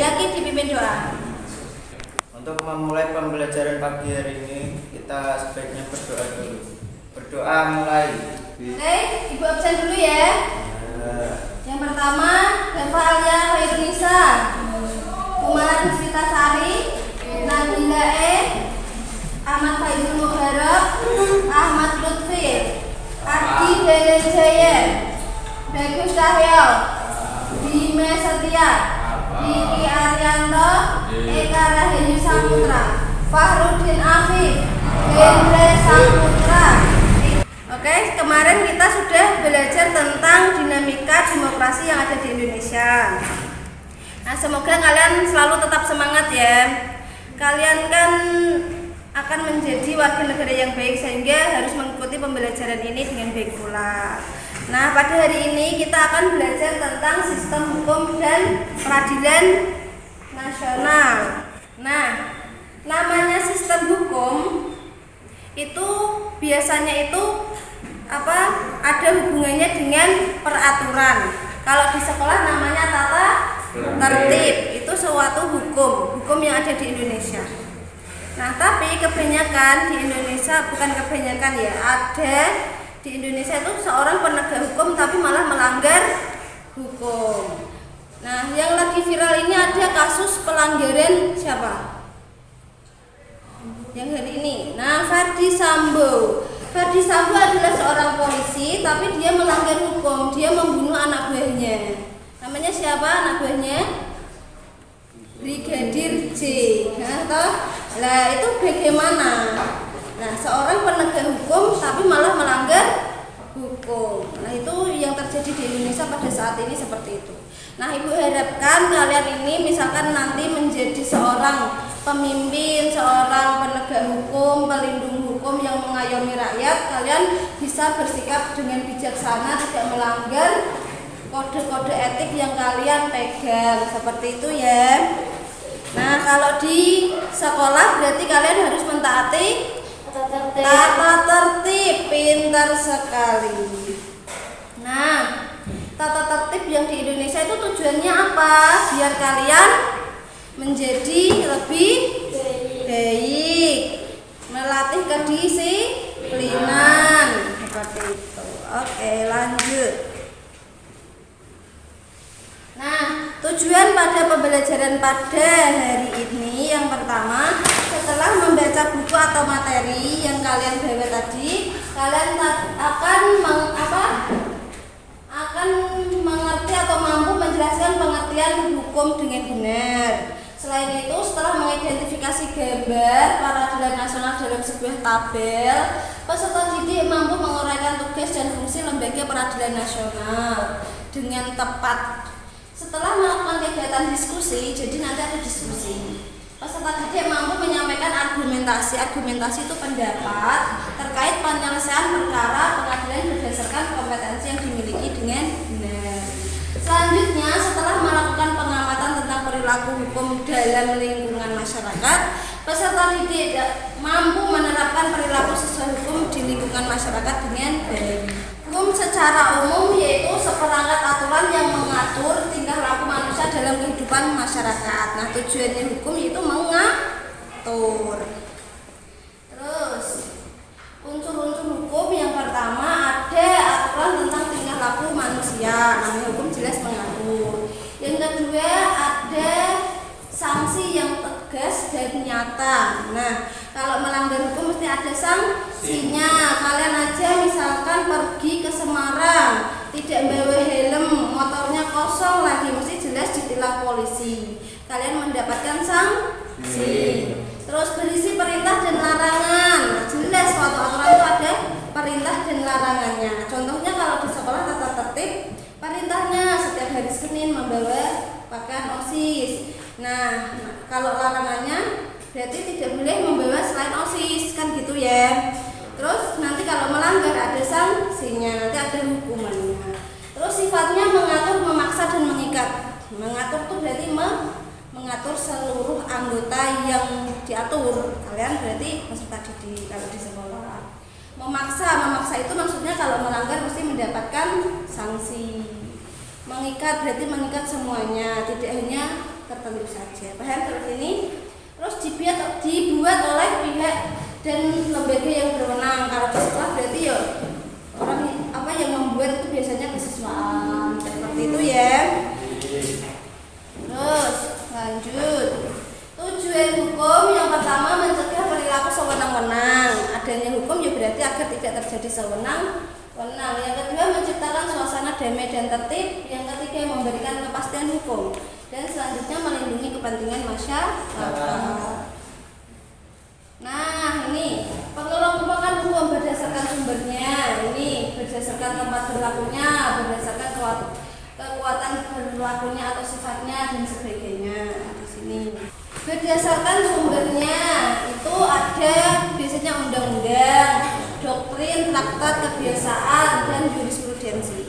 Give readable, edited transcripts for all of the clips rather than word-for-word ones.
Yaki dipimpin doa. Untuk memulai pembelajaran pagi hari ini, kita sebaiknya berdoa dulu. Berdoa mulai. Oke, Ibu absen dulu ya. Yang pertama, Bapak Alia Khairunisa, Umar Bismita Sari, Nabila Ahmad Faizul Mubarak, Ahmad Lutfi, Adi Belejaya, Bagus Cahyo, Bime Setia, Diki Arianto, Eka Rahayu Saputra, Fahrudin Afif, Hendra Saputra. Oke, kemarin kita sudah belajar tentang dinamika demokrasi yang ada di Indonesia. Nah, semoga kalian selalu tetap semangat ya. Kalian kan akan menjadi warga negara yang baik, sehingga harus mengikuti pembelajaran ini dengan baik pula. Nah, pada hari ini kita akan belajar tentang sistem hukum dan peradilan nasional. Nah, namanya sistem hukum itu biasanya itu ada hubungannya dengan peraturan. Kalau di sekolah namanya tata tertib, itu suatu hukum yang ada di Indonesia. Nah, tapi kebanyakan di Indonesia, bukan kebanyakan ya, ada di Indonesia itu seorang penegak hukum tapi malah melanggar hukum. Nah, yang lagi viral ini ada kasus pelanggaran siapa? Yang hari ini. Nah, Ferdy Sambo. Ferdy Sambo adalah seorang polisi tapi dia melanggar hukum. Dia membunuh anak buahnya. Namanya siapa anak buahnya? Brigadir J. Nah, itu bagaimana? Nah, seorang penegak hukum tapi malah melanggar hukum. Nah, itu yang terjadi di Indonesia pada saat ini seperti itu. Nah, Ibu harapkan kalian ini misalkan nanti menjadi seorang pemimpin, seorang penegak hukum, pelindung hukum yang mengayomi rakyat, kalian bisa bersikap dengan bijaksana, tidak melanggar kode-kode etik yang kalian pegang. Seperti itu ya. Nah, kalau di sekolah berarti kalian harus mentaati tata tertib. Pintar sekali. Nah, tata tertib yang di Indonesia itu tujuannya apa? Biar kalian menjadi lebih baik, melatih kedisiplinan seperti itu. Oke, lanjut. Nah, tujuan pada pembelajaran pada hari ini yang pertama, setelah membaca buku atau materi yang kalian bawa tadi, kalian akan mengerti atau mampu menjelaskan pengertian hukum dengan benar. Selain itu, setelah mengidentifikasi gambar peradilan nasional dalam sebuah tabel, peserta didik mampu menguraikan tugas dan fungsi lembaga peradilan nasional dengan tepat. Setelah melakukan kegiatan diskusi, jadi nanti ada diskusi, peserta didik mampu menyampaikan argumentasi. Argumentasi itu pendapat terkait penyelesaian perkara pengadilan berdasarkan kompetensi yang dimiliki dengan benar. Selanjutnya, setelah melakukan pengamatan tentang perilaku hukum dalam lingkungan masyarakat, peserta didik mampu menerapkan perilaku sesuai hukum di lingkungan masyarakat dengan baik. Hukum secara umum yaitu seperangkat aturan yang mengatur tingkah laku manusia dalam kehidupan masyarakat. Nah, tujuannya hukum yaitu mengatur. Terus, unsur-unsur hukum yang pertama ada aturan tentang tingkah laku manusia. Namanya hukum jelas mengatur. Yang kedua ada sanksi yang tegas dan nyata. Nah, kalau melanggar hukum mesti ada sanksinya. Kalian aja misalkan pergi ke Semarang, tidak bawa helm, motornya kosong lagi, mesti jelas ditilang polisi. polisi. Kalian mendapatkan sanksi. Terus berisi perintah dan larangan. Nah, jelas suatu aturan itu ada perintah dan larangannya. Contohnya kalau di sekolah tata tertib, perintahnya setiap hari Senin membawa pakaian OSIS. Nah, kalau larangannya berarti tidak boleh membawa selain OSIS, kan gitu ya. Terus nanti kalau melanggar ada sanksinya, nanti ada hukumannya. Terus sifatnya mengatur, memaksa dan mengikat. Mengatur itu berarti mengatur seluruh anggota yang diatur. Kalian berarti peserta didik kalau di sekolah. Memaksa itu maksudnya kalau melanggar mesti mendapatkan sanksi. Mengikat berarti mengikat semuanya, tidak hanya tertentu saja. Paham terus ini? Terus dibuat oleh pihak dan lembaga yang berwenang. Kalau di sekolah berarti ya orang yang membuat itu biasanya kesiswaan seperti itu ya. Terus lanjut. Tujuan hukum yang pertama mencegah perilaku sewenang-wenang. Adanya hukum ya berarti agar tidak terjadi sewenang-wenang. Yang kedua menciptakan suasana damai dan tertib. Yang ketiga memberikan kepastian hukum. Dan selanjutnya melindungi kepentingan masyarakat. Nah ini pengelompokan hukum berdasarkan sumbernya. Ini berdasarkan tempat berlakunya, berdasarkan kekuatan berlakunya atau sifatnya dan sebagainya. Di sini berdasarkan sumbernya itu ada biasanya undang-undang, doktrin, traktat, kebiasaan dan jurisprudensi.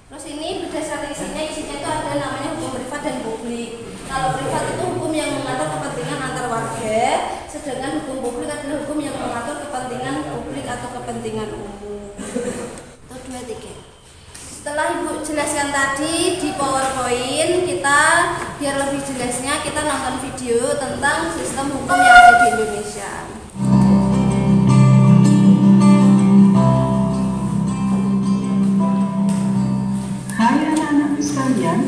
Terus ini berdasarkan isinya itu ada namanya hukum privat dan publik. Kalau privat itu hukum yang mengatur kepentingan antar warga, sedangkan hukum publik adalah hukum yang mengatur kepentingan publik atau kepentingan umum. Itu 2, 3. Setelah Ibu jelaskan tadi di PowerPoint, kita biar lebih jelasnya kita nonton video tentang sistem hukum yang ada di Indonesia. Hai anak-anak sekalian,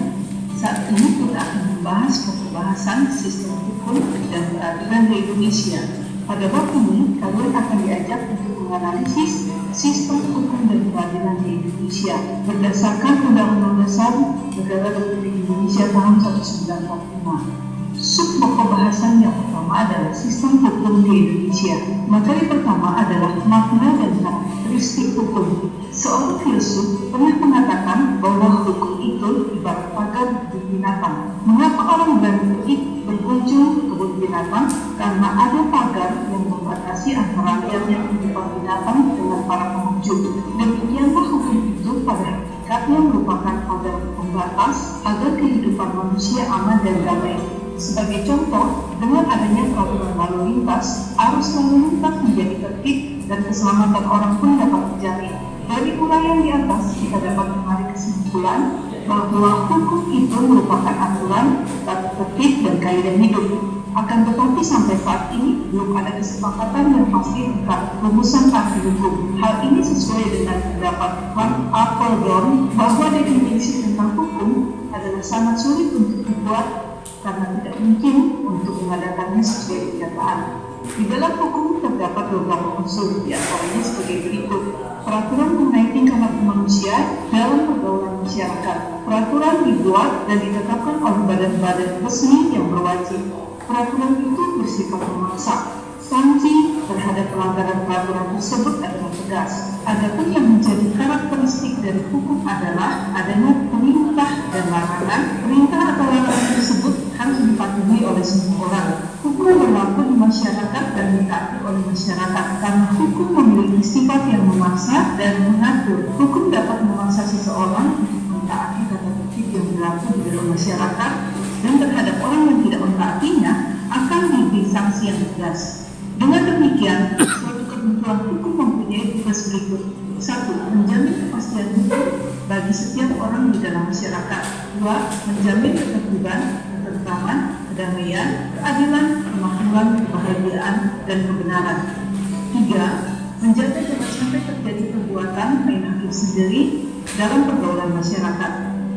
saat ini kita akan membahas pembahasan sistem hukum dan peradilan di Indonesia. Pada bab ini, kalian akan diajak untuk menganalisis sistem hukum dan peradilan di Indonesia berdasarkan Undang-Undang Dasar Negara Republik Indonesia tahun 1945. Subpokok bahasan yang pertama adalah sistem hukum di Indonesia. Materi pertama adalah makna dan karakteristik hukum. Seorang filsuf pernah mengatakan bahwa hukum itu ibarat pagar di binatang. Mengapa orang berani berkunjung ke kebun binatang? Karena ada pagar yang membatasi antara liarnya kehidupan binatang dengan para pengunjung. Demikianlah hukum itu pada hakikatnya merupakan pagar pembatas agar kehidupan manusia aman dan damai. Sebagai contoh, dengan adanya peraturan lalu lintas, arus lalu lintas menjadi tertib dan keselamatan orang pun dapat terjamin. Dari uraian di atas, kita dapat menarik kesimpulan bahwa hukum itu merupakan aturan, tata tertib, dan kaidah hidup. Akan tetapi sampai saat ini belum ada kesepakatan yang pasti tentang rumusan arti hukum. Hal ini sesuai dengan pendapat Van Apeldoorn bahwa definisi tentang hukum adalah sangat sulit untuk dibuat karena tidak mungkin untuk mengadakannya sesuai kenyataan. Di dalam hukum terdapat beberapa unsur, di antaranya sebagai berikut: peraturan mengenai tingkah laku manusia dalam pergaulan masyarakat. Peraturan dibuat dan ditetapkan oleh badan-badan resmi yang berwajib. Peraturan itu bersifat memaksa. Sanksi terhadap pelanggaran peraturan tersebut adalah tegas. Adapun yang menjadi karakteristik dari hukum adalah adanya perintah dan larangan. Perintah atau larangan tersebut harus dipatuhi oleh semua orang. Hukum berlaku di masyarakat dan ditaati oleh masyarakat karena hukum memiliki sifat yang memaksa dan mengatur. Hukum dapat memaksa seseorang untuk mentaati tata tertib yang berlaku di dalam masyarakat, dan terhadap orang yang tidak mentaatinya akan diberi sanksi yang tegas. Dengan demikian, suatu ketentuan hukum mempunyai tugas berikut: 1. Menjamin kepastian hukum bagi setiap orang di dalam masyarakat. 2. Menjamin ketertiban, ketentraman, kedamaian, keadilan, kemakmuran, kebahagiaan, dan kebenaran. 3. Menjaga jangan sampai terjadi perbuatan main hakim sendiri dalam pergaulan masyarakat.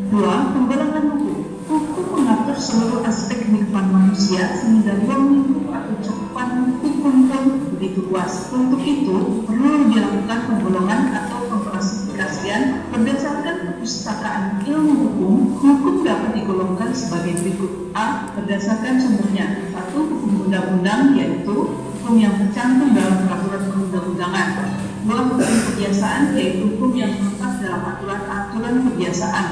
2. Penggalangan hukum. Hukum mengatur seluruh aspek kehidupan manusia sehingga ruang lingkup atau cakupan hukum pun begitu luas. Untuk itu, perlu dilakukan penggolongan atau pengklasifikasian berdasarkan perpustakaan ilmu hukum. Hukum dapat digolongkan sebagai berikut. A. Berdasarkan sumbernya. 1. Hukum undang-undang, yaitu hukum yang tercantum dalam peraturan perundang-undangan. 2. Hukum kebiasaan, yaitu hukum yang terletak dalam aturan-aturan kebiasaan.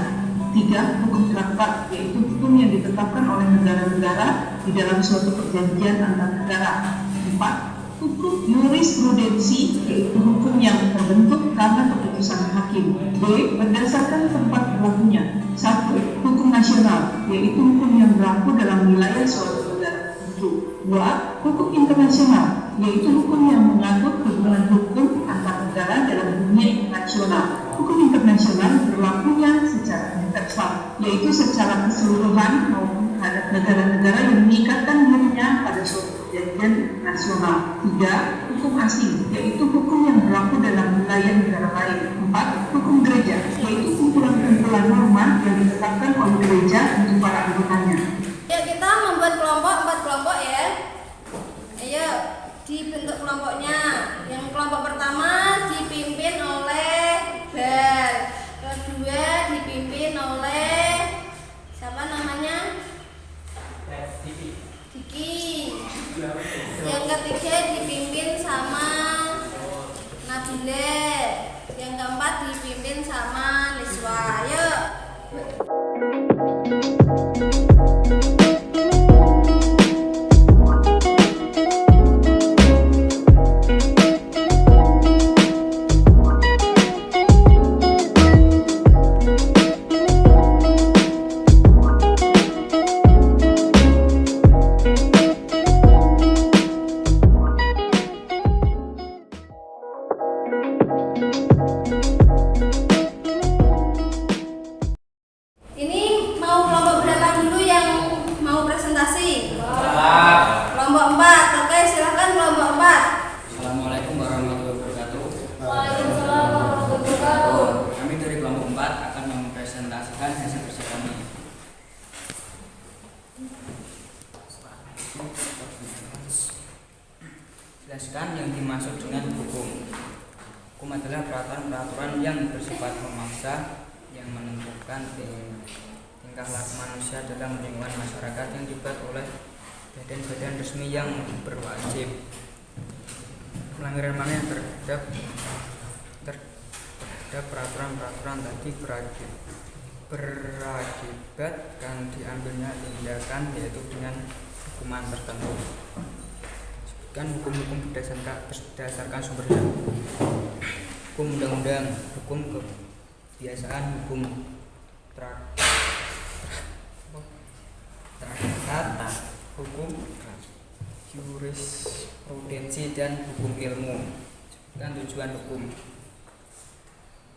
3. Hukum traktat, yaitu hukum yang ditetapkan oleh negara-negara di dalam suatu perjanjian antar negara. 4. Hukum jurisprudensi, yaitu hukum yang terbentuk karena keputusan hakim. B. Berdasarkan tempat berlakunya. 1. Hukum nasional, yaitu hukum yang berlaku dalam wilayah suatu negara tertentu. 2. Hukum internasional, yaitu hukum yang mengatur hubungan hukum antar negara dalam dunia internasional. Hukum internasional berlakunya secara universal, yaitu secara keseluruhan maupun terhadap negara-negara yang mengikatkan dirinya pada suatu perjanjian nasional. 3. Hukum asing, yaitu hukum yang berlaku dalam wilayah negara lain. 4. Hukum gereja, yaitu kumpulan-kumpulan norma yang ditetapkan oleh gereja untuk para anggotanya. Ya, kita membuat kelompok, 4 kelompok ya. Ayo, dibentuk kelompoknya. Yang kelompok pertama dipimpin oleh Bel. Kedua dipimpin oleh siapa namanya? Diki. Yang ketiga dipimpin sama Nabile. Yang keempat dipimpin sama Niswa. Ayo. Ini mau kelompok berapa dulu yang mau presentasi? Kelompok 4. Oke, silakan kelompok 4. Assalamualaikum warahmatullahi wabarakatuh. Waalaikumsalam warahmatullahi wabarakatuh. Kami dari kelompok 4 akan mempresentasikan hasil kerja kami. Jelaskan yang dimaksud dengan hukum. Hukum adalah peraturan-peraturan yang bersifat memaksa yang menentukan tingkah laku manusia dalam lingkungan masyarakat yang dibuat oleh badan-badan resmi yang berwajib. Pelanggaran mana yang terhadap peraturan-peraturan tadi berakibat dan diambilnya tindakan, yaitu dengan hukuman tertentu. Sebutkan hukum-hukum berdasarkan sumbernya. Hukum undang-undang, hukum kebiasaan, hukum traktat, hukum jurisprudensi, dan hukum ilmu. Dan tujuan hukum: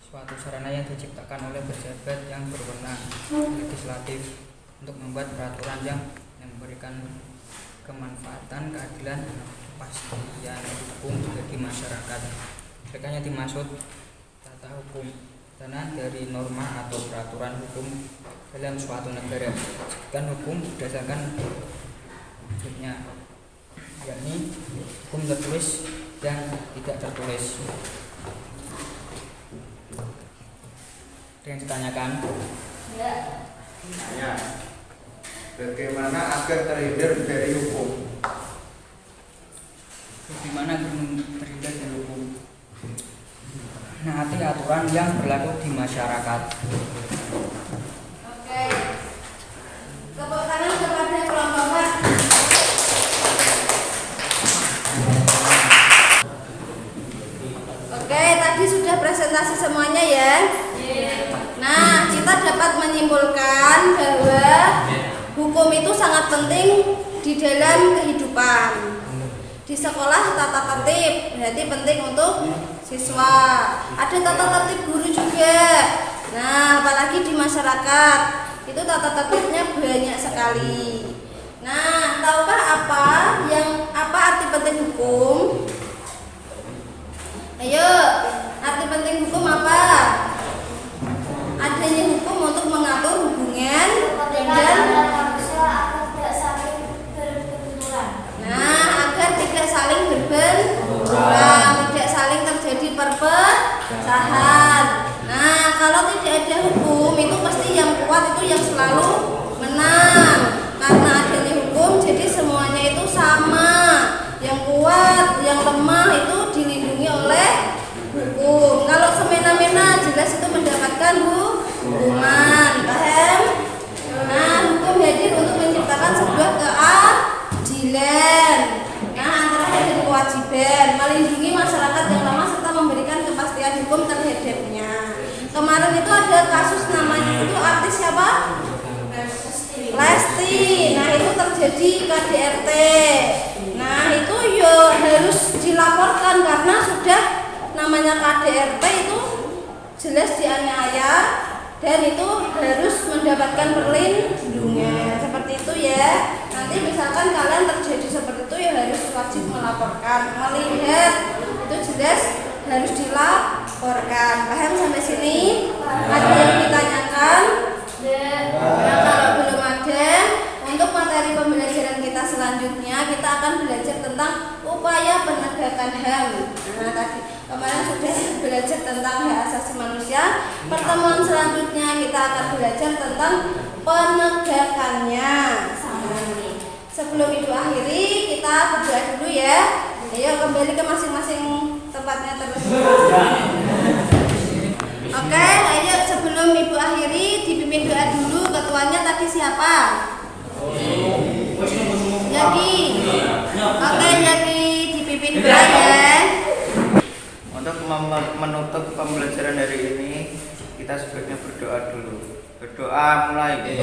suatu sarana yang diciptakan oleh pejabat yang berwenang legislatif untuk membuat peraturan yang memberikan kemanfaatan, keadilan, dan kepastian hukum bagi masyarakat. Mereka yang dimaksud tata hukum, tatanan dari norma atau peraturan hukum dalam suatu negara. Dan hukum berdasarkan wujudnya, yakni hukum tertulis dan tidak tertulis. Ada yang ditanyakan? Ya. Bagaimana agar terhindar dari hukum? Bagaimana terhindar dari hukum? Naati aturan yang berlaku di masyarakat. Oke. Tepuk tangan kepada kelompok 4. Oke, tadi sudah presentasi semuanya ya. Nah, kita dapat menyimpulkan bahwa hukum itu sangat penting di dalam kehidupan. Di sekolah tata tertib berarti penting untuk siswa. Ada tata tertib guru juga. Nah, apalagi di masyarakat itu tata tertibnya banyak sekali. Nah, tahukah apa arti penting hukum? Ayo, arti penting hukum apa? Adanya hukum untuk mengatur hubungan dan agar tidak saling berbenturan, tidak saling terjadi perpecahan. Nah, kalau tidak ada hukum itu pasti yang kuat itu satu yang selalu menang. Karena adanya hukum, jadi semuanya itu sama. Yang kuat, yang lemah itu dilindungi oleh hukum. Kalau semena-mena jelas itu mendapatkan hukuman. Paham? Nah, hukum hadir untuk menciptakan sebuah keadilan. Nah, antara hak dan kewajiban, melindungi masyarakat yang lemah serta memberikan kepastian hukum terhadapnya. Kemarin itu ada kasus namanya itu artis siapa? Lesti. Nah, itu terjadi KDRT. Nah, itu yo harus dilaporkan karena sudah namanya KDRT itu jelas dianiaya dan itu harus mendapatkan perlindungan. Seperti itu ya. Nanti misalkan kalian terjadi seperti itu ya harus wajib melaporkan. Melihat itu jelas harus dilaporkan. Paham sampai sini? Ada yang ditanyakan? Nah, kalau belum ada, untuk materi pembelajaran kita selanjutnya kita akan belajar tentang upaya penegakan HAM. Nah, tadi kemarin sudah belajar tentang hak asasi manusia. Pertemuan selanjutnya kita akan belajar tentang penegakannya. Sebelum Ibu akhiri, kita berdoa dulu ya. Ayo kembali ke masing-masing tempatnya terlebih. Oke, ayo sebelum Ibu akhiri dipimpin doa dulu. Ketuanya tadi siapa? Yaki. Oke, Yaki dipimpin doa ya. Untuk menutup pembelajaran hari ini, kita sebaiknya berdoa dulu. Berdoa mulai.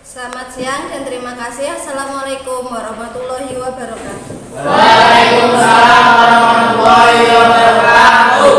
Selamat siang dan terima kasih. Assalamualaikum warahmatullahi wabarakatuh. Waalaikumsalam warahmatullahi wabarakatuh.